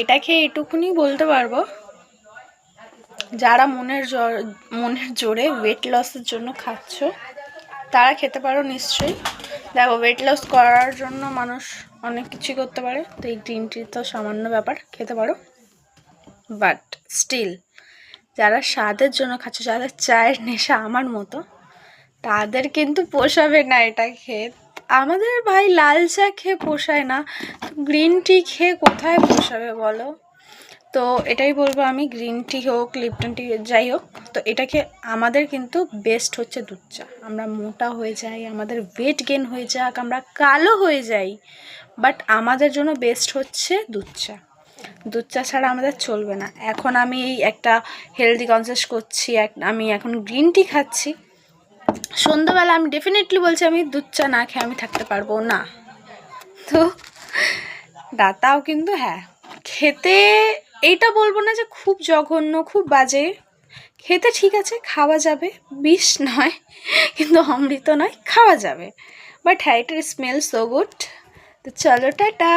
এটা খেয়ে এটুকুনি বলতে পারবো, যারা মনের জোরে ওয়েট লসের জন্য খাচ্ছ তারা খেতে পারো নিশ্চয়ই। দেখো, ওয়েট লস করার জন্য মানুষ অনেক কিছুই করতে পারে, তো এই গ্রিন টি তো সামান্য ব্যাপার, খেতে পারো। বাট স্টিল যারা স্বাদের জন্য খাচ্ছ, যাদের চায়ের নেশা আমার মতো, তাদের কিন্তু পোষাবে না এটা খেয়ে। আমাদের ভাই লাল চা খেয়ে পোষায় না, গ্রিন টি খেয়ে কোথায় পোষাবে বলো? তো এটাই বলবো আমি, গ্রিন টি হোক, লিপটন টি, যাই হোক, তো এটাকে আমাদের কিন্তু বেস্ট হচ্ছে দুধ চা। আমরা মোটা হয়ে যাই, আমাদের ওয়েট গেন হয়ে যাক, আমরা কালো হয়ে যাই, বাট আমাদের জন্য বেস্ট হচ্ছে দুধ চা। দুধ চা ছাড়া আমাদের চলবে না। এখন আমি একটা হেলদি কনসিয়াস করছি, আমি এখন গ্রিন টি খাচ্ছি। সন্ধ্যাবেলা আমি ডেফিনেটলি বলছি, আমি দুধ চা না খেয়ে আমি থাকতে পারবো না। তো তাও কিন্তু হ্যাঁ, খেতে এইটা বলবো না যে খুব জঘন্য, খুব বাজে। খেতে ঠিক আছে, খাওয়া যাবে, বিষ নয় কিন্তু অমৃত নয়, খাওয়া যাবে। বাট হ্যাঁ, এটার স্মেল সো গুড। তো চলো, টাটা।